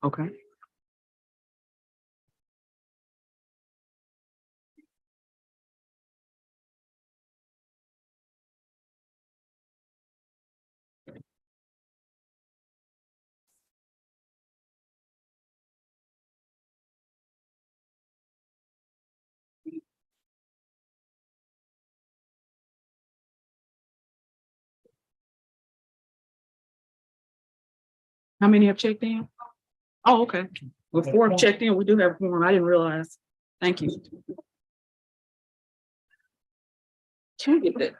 Okay. How many have checked in? Oh, okay. Well, 4 have checked in. We do have a quorum. I didn't realize. Thank you. Can you get that?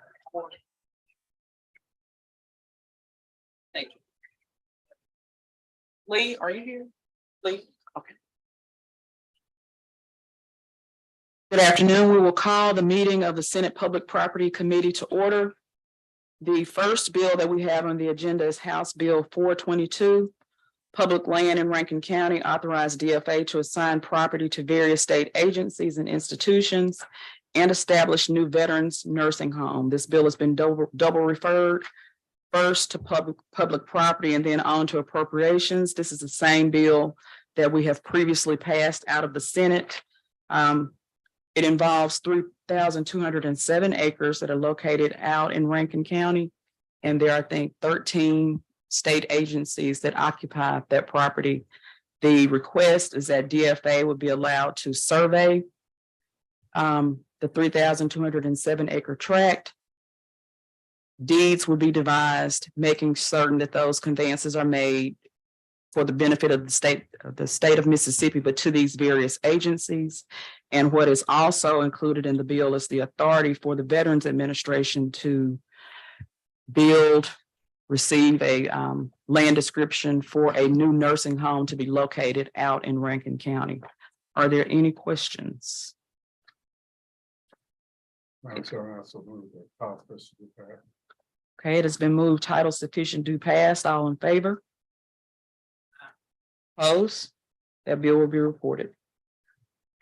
Thank you. Lee, are you here? Lee? Okay. Good afternoon. We will call the meeting of the Senate Public Property Committee to order. The first bill that we have on the agenda is House Bill 422. Public land in Rankin County authorized DFA to assign property to various state agencies and institutions and establish new veterans nursing home. This bill has been double referred, first to public property and then on to appropriations. This is the same bill that we have previously passed out of the Senate. It involves 3,207 acres that are located out in Rankin County. And there are, I think, 13 state agencies that occupy that property. The request is that DFA would be allowed to survey the 3,207 acre tract. Deeds will be devised, making certain that those conveyances are made for the benefit of the state of Mississippi, but to these various agencies. And what is also included in the bill is the authority for the Veterans Administration to build, receive a land description for a new nursing home to be located out in Rankin County. Are there any questions? Okay, it has been moved, title sufficient, due passed. All in favor? Opposed? That bill will be reported.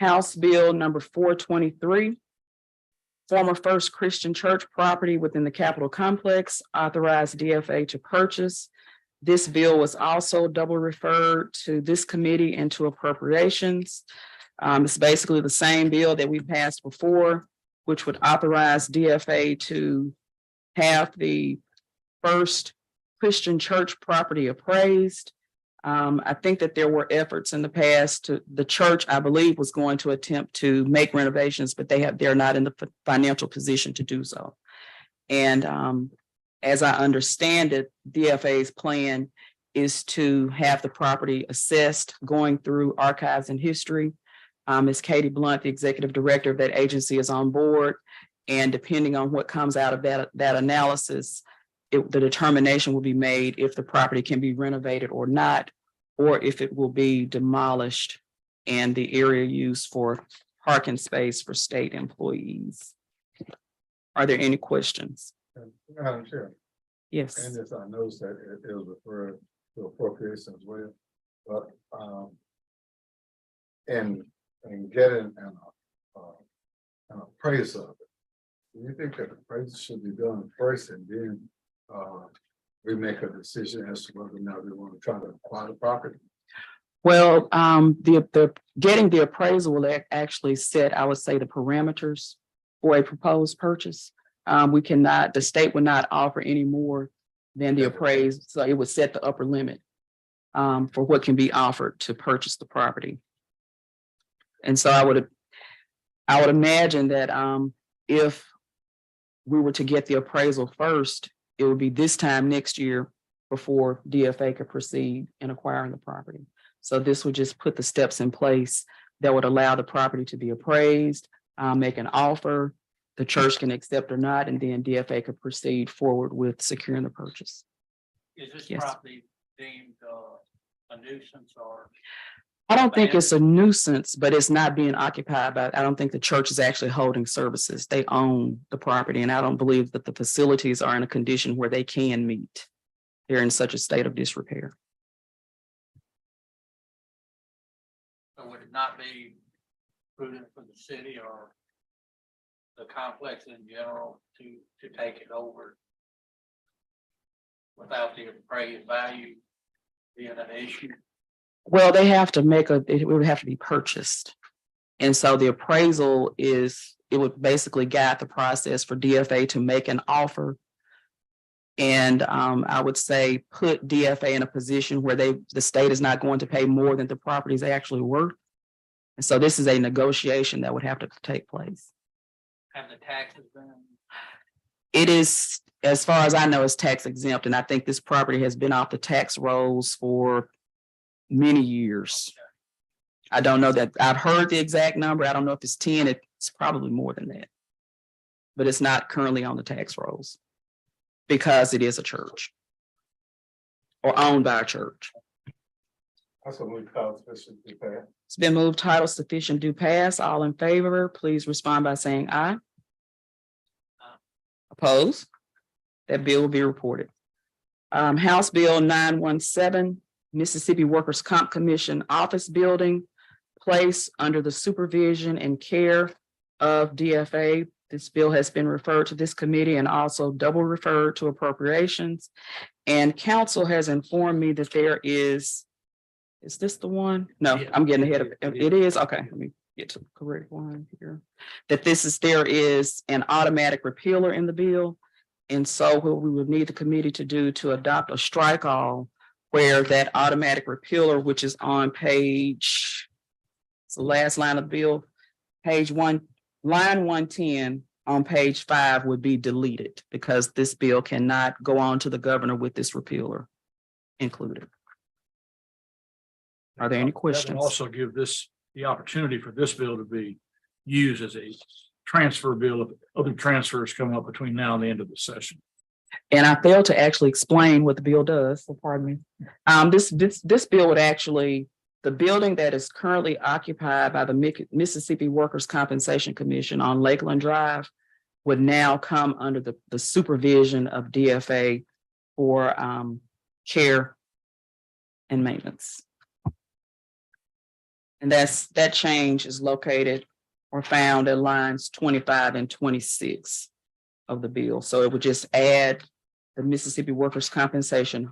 House Bill number 423. Former First Christian Church property within the Capitol Complex authorized DFA to purchase. This bill was also double referred to this committee and to appropriations. It's basically the same bill that we passed before, which would authorize DFA to have the First Christian Church property appraised. I think that there were efforts in the past to the church, I believe, was going to attempt to make renovations, but they're not in the financial position to do so. And as I understand it, DFA's plan is to have the property assessed, going through archives and history. Ms. Katie Blunt, the executive director of that agency, is on board. And depending on what comes out of that analysis, the determination will be made if the property can be renovated or not, or if it will be demolished and the area used for parking space for state employees. Are there any questions? Madam Chair. Yes. And as I noticed that it was referred to appropriation as well, but and getting an appraisal of it. Do you think that the appraisal should be done first and then we make a decision as to whether or not we want to try to acquire the property? Well, the getting the appraisal will actually set, I would say, the parameters for a proposed purchase. The state would not offer any more than the appraised, so it would set the upper limit for what can be offered to purchase the property. And so I would imagine that if we were to get the appraisal first, it would be this time next year before DFA could proceed in acquiring the property. So this would just put the steps in place that would allow the property to be appraised, make an offer, the church can accept or not, and then DFA could proceed forward with securing the purchase. Is this Yes. property deemed a nuisance or? I don't think it's a nuisance, but it's not being occupied by, I don't think the church is actually holding services. They own the property, and I don't believe that the facilities are in a condition where they can meet. They're in such a state of disrepair. So would it not be prudent for the city or the complex in general to take it over without the appraised value being an issue? Well, they have to make it would have to be purchased. And so the appraisal it would basically guide the process for DFA to make an offer. And I would say put DFA in a position where the state is not going to pay more than the property is actually worth. And so this is a negotiation that would have to take place. Have the taxes been? It is, as far as I know, is tax exempt, and I think this property has been off the tax rolls for many years. I don't know that, I've heard the exact number. I don't know if it's 10, it's probably more than that. But it's not currently on the tax rolls because it is a church or owned by a church. Also, we call sufficient to pay. It's been moved, title sufficient do pass. All in favor, please respond by saying aye. Opposed? That bill will be reported. House Bill 917, Mississippi Workers' Comp Commission Office Building, placed under the supervision and care of DFA. This bill has been referred to this committee and also double referred to appropriations. And council has informed me that there is this the one? No, Yeah. I'm getting ahead of it. It is, okay, let me get to the correct one here. That there is an automatic repealer in the bill. And so what we would need the committee to do to adopt a strike all where that automatic repealer, which is on page, it's the last line of the bill, page 1, line 110 on page 5 would be deleted because this bill cannot go on to the governor with this repealer included. Are there any That questions? will also give the opportunity for this bill to be used as a transfer bill if other transfers come up between now and the end of the session. And I failed to actually explain what the bill does, so pardon me. This bill would actually, the building that is currently occupied by the Mississippi Workers' Compensation Commission on Lakeland Drive would now come under the supervision of DFA for care and maintenance. And that change is located or found at lines 25 and 26 of the bill. So it would just add the Mississippi Workers' Compensation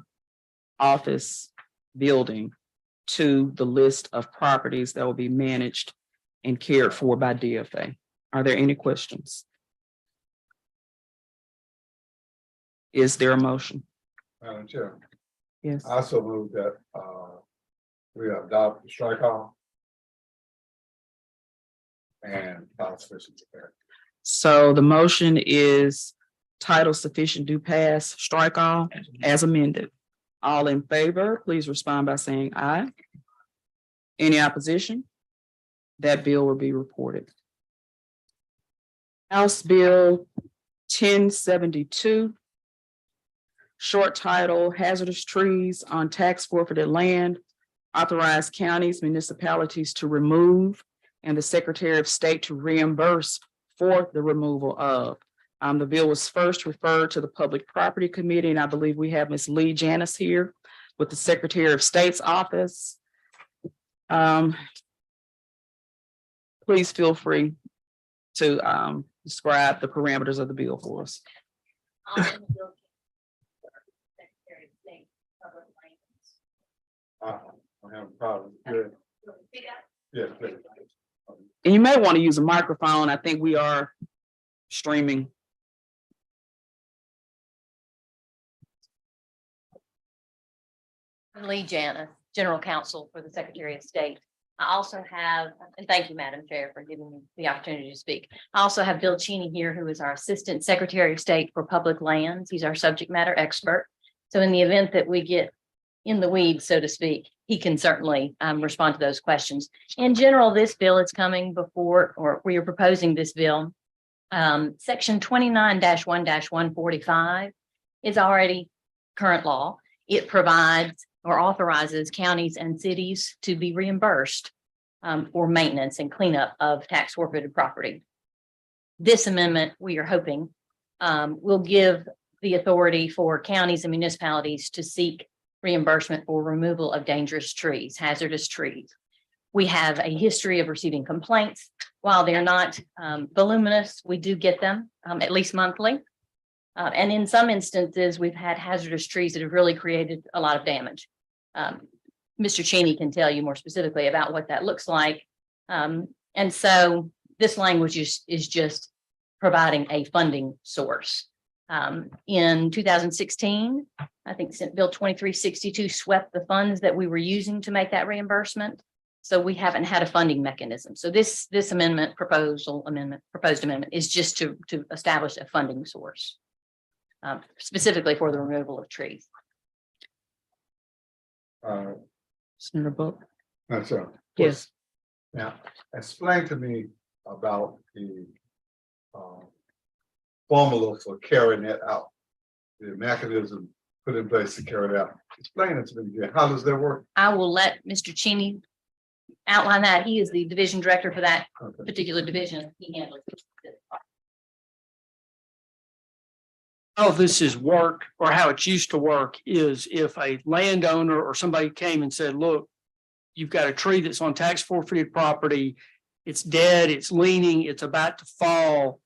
Office building to the list of properties that will be managed and cared for by DFA. Are there any questions? Is there a motion? Madam Chair, Yes. I also move that we adopt the strike off. And call sufficient to pay. So the motion is title sufficient do pass, strike all as amended. All in favor, please respond by saying aye. Any opposition? That bill will be reported. House Bill 1072. Short title, hazardous trees on tax forfeited land. Authorize counties, municipalities to remove and the Secretary of State to reimburse for the removal of. The bill was first referred to the Public Property Committee, and I believe we have Ms. Lee Janis here with the Secretary of State's office. Please feel free to describe the parameters of the bill for us. Secretary of State, Public Lands. I have a problem. Good. Speak up. Yeah, please. And you may want to use a microphone. I think we are streaming. I'm Lee Janis, General Counsel for the Secretary of State. I also have, and thank you, Madam Chair, for giving me the opportunity to speak. I also have Bill Cheney here, who is our Assistant Secretary of State for Public Lands. He's our subject matter expert. So in the event that we get in the weeds, so to speak, he can certainly respond to those questions. In general, this bill is coming before, or we are proposing this bill. Section 29-1-145 is already current law. It provides or authorizes counties and cities to be reimbursed for maintenance and cleanup of tax forfeited property. This amendment, we are hoping, will give the authority for counties and municipalities to seek reimbursement for removal of dangerous trees, hazardous trees. We have a history of receiving complaints. While they're not voluminous, we do get them at least monthly. And in some instances, we've had hazardous trees that have really created a lot of damage. Mr. Cheney can tell you more specifically about what that looks like. And so this language is just providing a funding source. In 2016, I think Senate Bill 2362 swept the funds that we were using to make that reimbursement. So we haven't had a funding mechanism. So this proposed amendment is just to establish a funding source, specifically for the removal of trees. Senator Bullock? That's a. Yes. Now, explain to me about the formula for carrying that out, the mechanism put in place to carry it out. Explain it to me again. How does that work? I will let Mr. Cheney outline that. He is the division director for that Okay. particular division. He handles it. How this is work, or how it used to work, is if a landowner or somebody came and said, look, you've got a tree that's on tax forfeited property, it's dead, it's leaning, it's about to fall.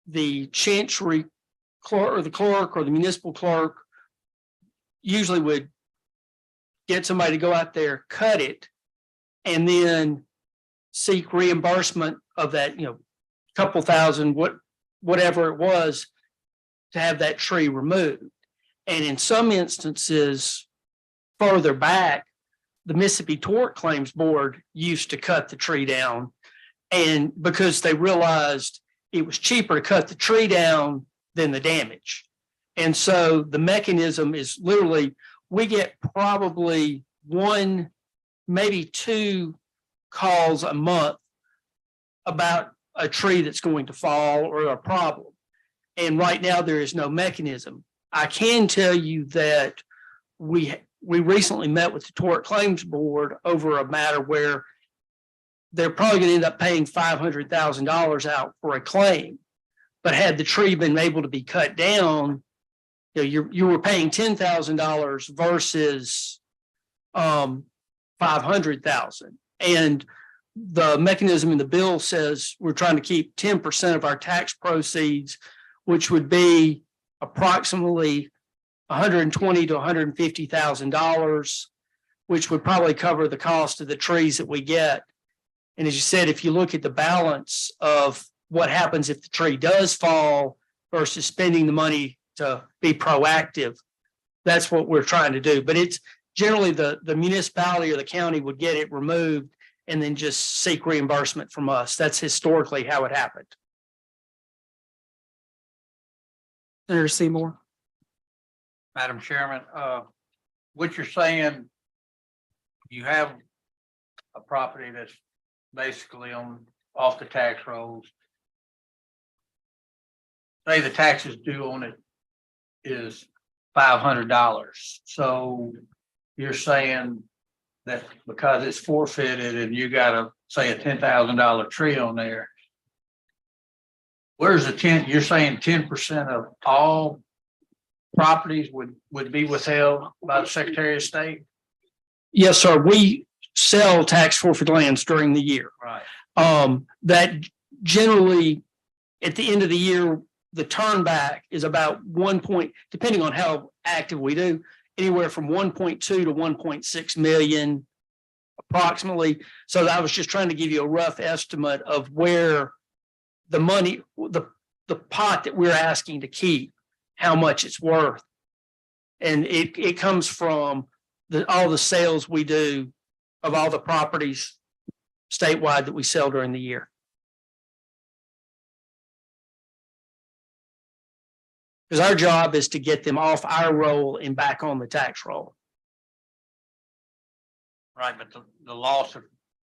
The chancery clerk or the clerk or the municipal clerk usually would get somebody to go out there, cut it, and then seek reimbursement of that, couple thousand, whatever it was, to have that tree removed. And in some instances, further back, the Mississippi Tort Claims Board used to cut the tree down. And because they realized it was cheaper to cut the tree down than the damage. And so the mechanism is literally, we get probably one, maybe two calls a month about a tree that's going to fall or a problem. And right now there is no mechanism. I can tell you that we recently met with the Tort Claims Board over a matter where they're probably going to end up paying $500,000 out for a claim. But had the tree been able to be cut down, you were paying $10,000 versus $500,000. And the mechanism in the bill says we're trying to keep 10% of our tax proceeds, which would be approximately $120,000 to $150,000, which would probably cover the cost of the trees that we get. And as you said, if you look at the balance of what happens if the tree does fall versus spending the money to be proactive, that's what we're trying to do. But it's generally the municipality or the county would get it removed and then just seek reimbursement from us. That's historically how it happened. Senator Seymour? Madam Chairman, what you're saying, you have a property that's basically off the tax rolls. Say the taxes due on it is $500. So you're saying that because it's forfeited and you got a, say, a $10,000 tree on there, where's the 10? You're saying 10% of all properties would be withheld by the Secretary of State? Yes, sir. We sell tax forfeit lands during the year. Right. That generally at the end of the year, the turn back is about 1 point, depending on how active we do, anywhere from 1.2 to 1.6 million approximately. So I was just trying to give you a rough estimate of where the money, the pot that we're asking to keep, how much it's worth. And it comes from all the sales we do of all the properties statewide that we sell during the year. Because our job is to get them off our roll and back on the tax roll. Right, but the loss of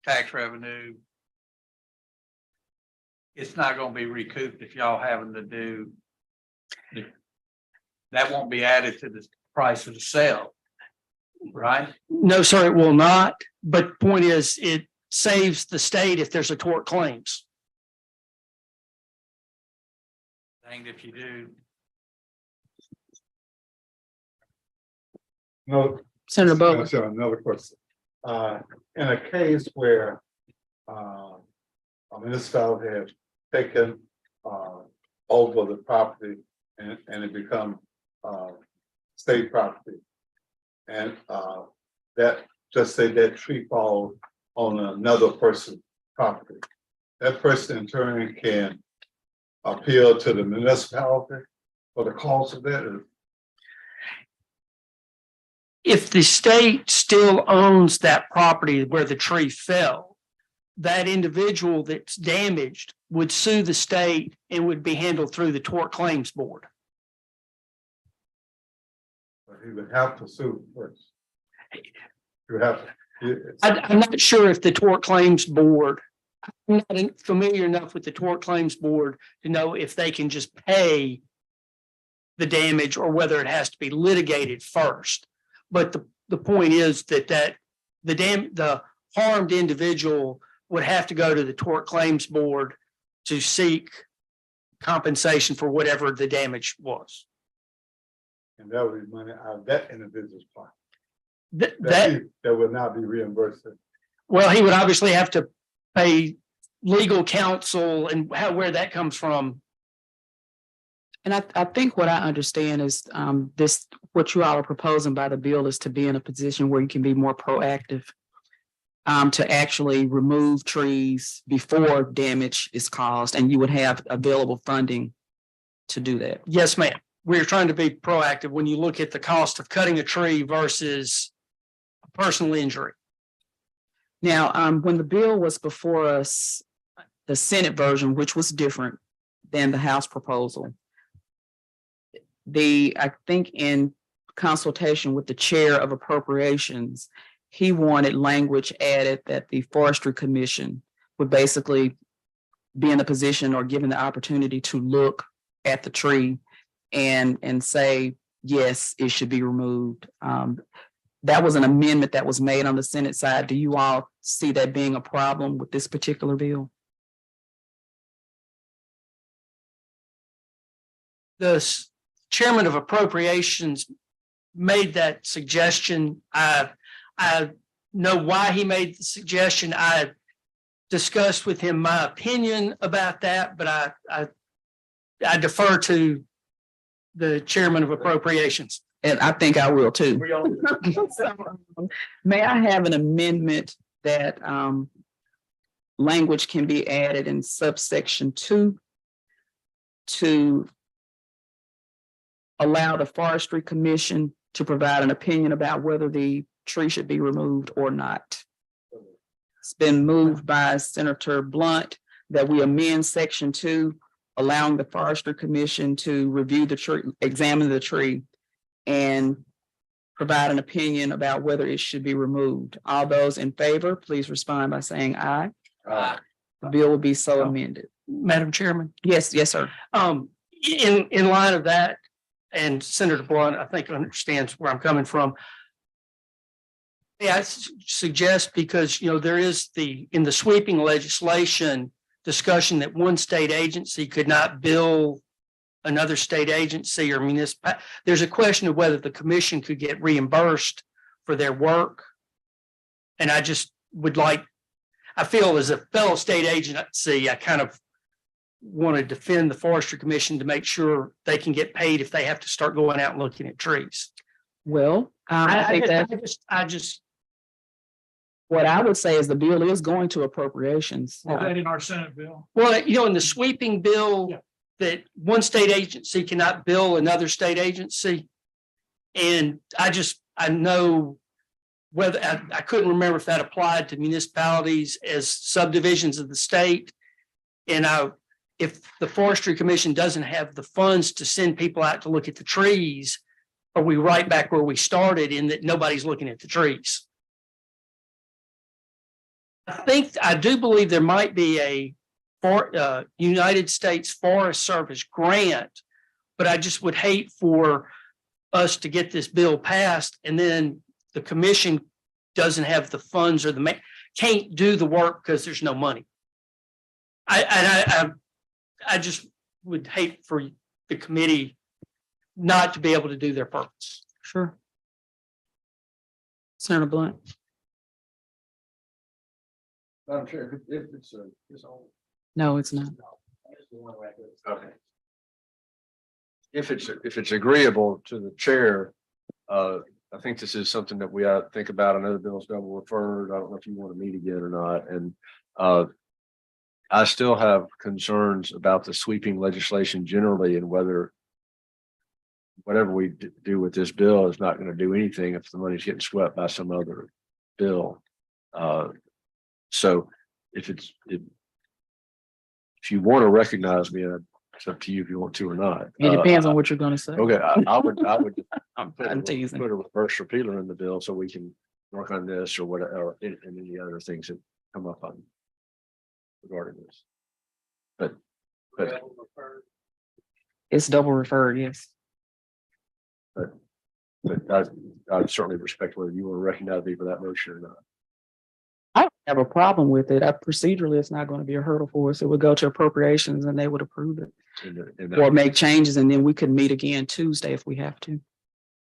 tax revenue, it's not gonna be recouped if y'all having to do. That won't be added to the price of the sale, right? No, sir, it will not. But point is, it saves the state if there's a tort claims. Danged if you do. No, Senator Bowler? that's another question. In a case where a municipality has taken over the property and it become state property. And that just say that tree fall on another person's property. That person in turn can appeal to the municipality for the cost of that. If the state still owns that property where the tree fell, that individual that's damaged would sue the state and would be handled through the Tort Claims Board. But he would have to sue first. You have to. I'm not sure if the Tort Claims Board, I'm not familiar enough with the Tort Claims Board to know if they can just pay the damage or whether it has to be litigated first. But the point is that the harmed individual would have to go to the Tort Claims Board to seek compensation for whatever the damage was. And that would be money out of that individual's pocket. That That would not be reimbursed. well, he would obviously have to pay legal counsel and where that comes from. And I think what I understand is this, what you all are proposing by the bill is to be in a position where you can be more proactive. To actually remove trees before damage is caused, and you would have available funding to do that. Yes, ma'am. We're trying to be proactive when you look at the cost of cutting a tree versus a personal injury. Now, when the bill was before us, the Senate version, which was different than the House proposal, I think in consultation with the chair of appropriations, he wanted language added that the Forestry Commission would basically be in a position or given the opportunity to look at the tree and say, yes, it should be removed. That was an amendment that was made on the Senate side. Do you all see that being a problem with this particular bill? The chairman of appropriations made that suggestion. I know why he made the suggestion. I discussed with him my opinion about that, but I defer to the chairman of appropriations. And I think I will too. We all- So, may I have an amendment that language can be added in subsection 2 to allow the Forestry Commission to provide an opinion about whether the tree should be removed or not? It's been moved by Senator Blunt that we amend section 2, allowing the Forestry Commission to review the tree, examine the tree, and provide an opinion about whether it should be removed. All those in favor, please respond by saying aye. The bill will be so amended. Madam Chairman. Yes, yes, sir. In line of that, and Senator Blunt, I think understands where I'm coming from. Yeah, I suggest because, there is in the sweeping legislation discussion that one state agency could not bill another state agency or municipal. There's a question of whether the commission could get reimbursed for their work. And I just would I feel as a fellow state agency, I kind of want to defend the Forestry Commission to make sure they can get paid if they have to start going out and looking at trees. Well, I think that I just what I would say is the bill is going to appropriations. Is that in our Senate bill? Well, in the sweeping bill, Yeah. that one state agency cannot bill another state agency. And I know whether, I couldn't remember if that applied to municipalities as subdivisions of the state. And if the Forestry Commission doesn't have the funds to send people out to look at the trees, are we right back where we started in that nobody's looking at the trees? I do believe there might be a United States Forest Service grant, but I just would hate for us to get this bill passed and then the commission doesn't have the funds or can't do the work because there's no money. I just would hate for the committee not to be able to do their purpose. Sure. Senator Blunt. I'm sure if it's all. No, it's not. Okay. If it's agreeable to the chair, I think this is something that we ought to think about. I know the bill's double referred. I don't know if you want to meet again or not, and I still have concerns about the sweeping legislation generally and whether whatever we do with this bill is not going to do anything if the money's getting swept by some other bill. So if you want to recognize me, it's up to you if you want to or not. It depends on what you're gonna say. Okay, I would I'm teasing. put a reverse repealer in the bill so we can work on this or whatever, or and any other things that come up on regarding this. But It's double referred, yes. I certainly respect whether you want to recognize me for that motion or not. I don't have a problem with it. Procedurally, it's not going to be a hurdle for us. It would go to appropriations and they would approve it or make changes, and then we could meet again Tuesday if we have to.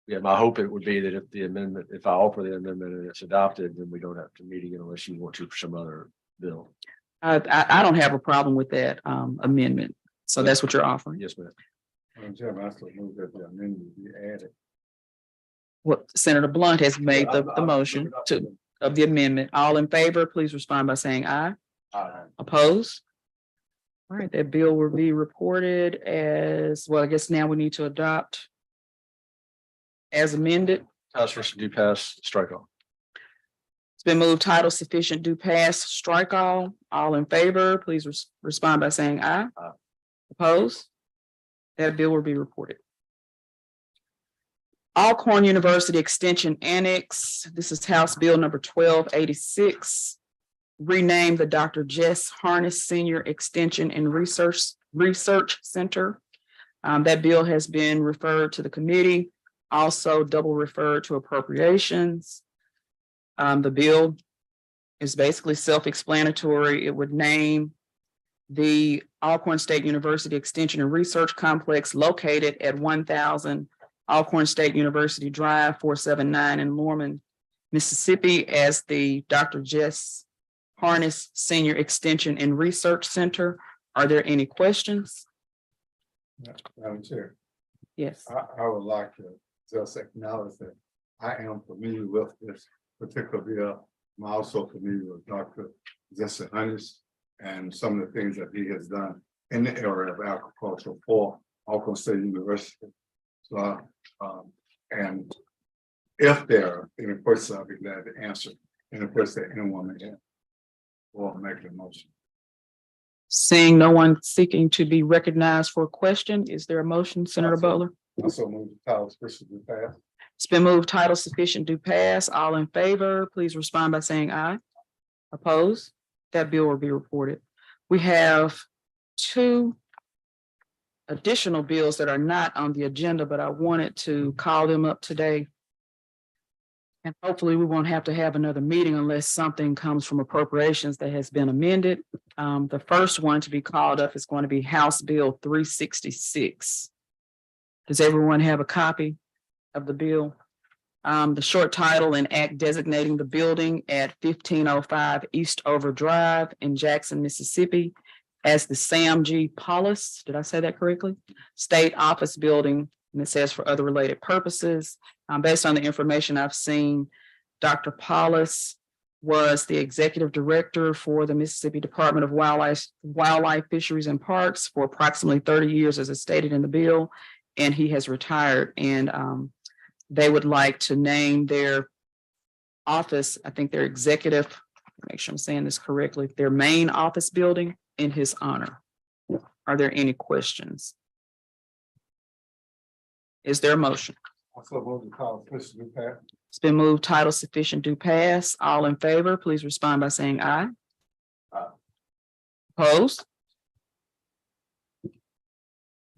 Yeah, my hope it would be that if I offer the amendment and it's adopted, then we don't have to meet again unless you want to for some other bill. I don't have a problem with that amendment. So that's what you're offering. Yes, ma'am. Jim, I still move that the amendment be added. What Senator Blunt has made the motion of the amendment. All in favor, please respond by saying aye. Opposed? All right, that bill will be reported as, well, I guess now we need to adopt as amended. House versus do pass, strike off. It's been moved title sufficient, do pass, strike all. All in favor, please respond by saying aye. Aye. Opposed? That bill will be reported. Alcorn University Extension Annex. This is House Bill number 1286. Rename the Dr. Jess Harness Senior Extension and Research Center. That bill has been referred to the committee, also double referred to appropriations. The bill is basically self-explanatory. It would name the Alcorn State University Extension and Research Complex located at 1000 Alcorn State University Drive 479 in Norman, Mississippi as the Dr. Jess Harness Senior Extension and Research Center. Are there any questions? Madam Chair, Yes. I would like to just acknowledge that I am familiar with this particular bill. I'm also familiar with Dr. Jesse Hunnis and some of the things that he has done in the area of agriculture for Alcorn State University. So, and if there are any questions, I'll be glad to answer any questions that anyone may have. Or make a motion. Seeing no one seeking to be recognized for a question, is there a motion, Senator Butler? Also move the title sufficient to pass. It's been moved title sufficient do pass. All in favor, please respond by saying aye. Opposed? That bill will be reported. We have two additional bills that are not on the agenda, but I wanted to call them up today. And hopefully we won't have to have another meeting unless something comes from appropriations that has been amended. The first one to be called up is going to be House Bill 366. Does everyone have a copy of the bill? The short title, an act designating the building at 1505 Eastover Drive in Jackson, Mississippi as the Sam G. Paulus, did I say that correctly? State Office Building, and it says for other related purposes. Based on the information I've seen, Dr. Paulus was the executive director for the Mississippi Department of Wildlife, Fisheries and Parks for approximately 30 years, as is stated in the bill, and he has retired. And they would like to name their office, I think their executive, make sure I'm saying this correctly, their main office building in his honor. Are there any questions? Is there a motion? Also move the title sufficient to pass. It's been moved title sufficient do pass. All in favor, please respond by saying aye. Aye. Opposed?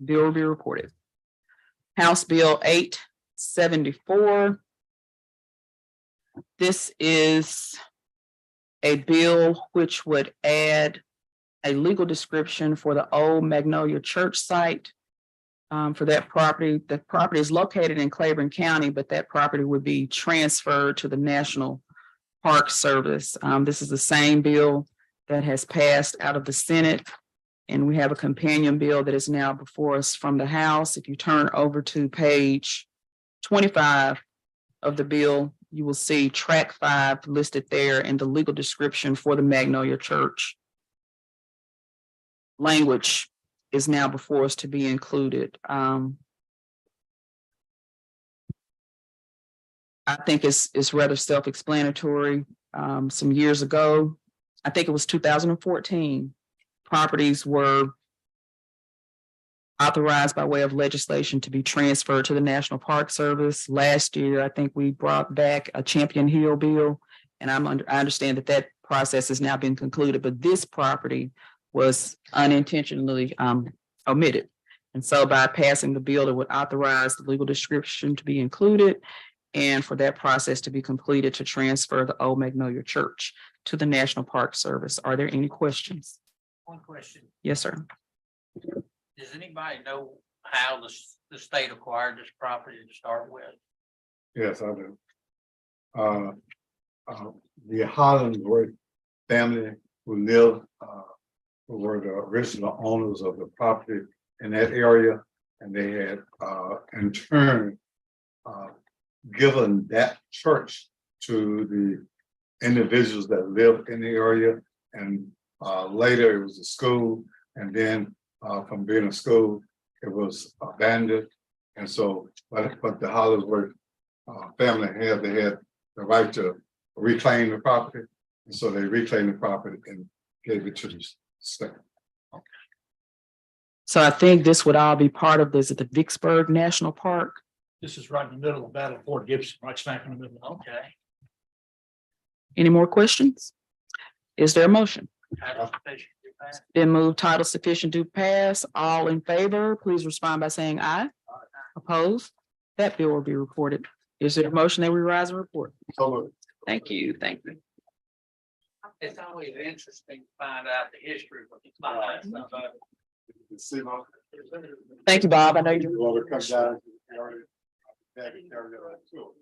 Bill will be reported. House Bill 874. This is a bill which would add a legal description for the old Magnolia Church site. For that property, the property is located in Claiborne County, but that property would be transferred to the National Park Service. This is the same bill that has passed out of the Senate, and we have a companion bill that is now before us from the House. If you turn over to page 25 of the bill, you will see track 5 listed there and the legal description for the Magnolia Church. Language is now before us to be included. I think it's rather self-explanatory. Some years ago, I think it was 2014, properties were authorized by way of legislation to be transferred to the National Park Service. Last year, I think we brought back a Champion Hill bill, and I understand that process has now been concluded, but this property was unintentionally omitted. And so by passing the bill, it would authorize the legal description to be included and for that process to be completed to transfer the Old Magnolia Church to the National Park Service. Are there any questions? One question. Yes, sir. Does anybody know how the state acquired this property to start with? Yes, I do. The Hollingsworth family who lived, who were the original owners of the property in that area, and they had, in turn, given that church to the individuals that lived in the area, and later it was a school, and then from being a school, it was abandoned. And so, but the Hollingsworth family had the right to reclaim the property, and so they reclaimed the property and gave it to the state. So I think this would all be part of this at the Vicksburg National Park. This is right in the middle of Battle of Fort Gibson, right smack in the middle. Okay. Any more questions? Is there a motion? Title sufficient to pass? Been moved, title sufficient to pass. All in favor, please respond by saying aye. Opposed? That bill will be reported. Is there a motion that we rise and report? So, Thank you, thank you. It's always interesting to find out the history of the class. see my. Thank you, Bob. I know You you. want to come down? to the area, back and carry that on too.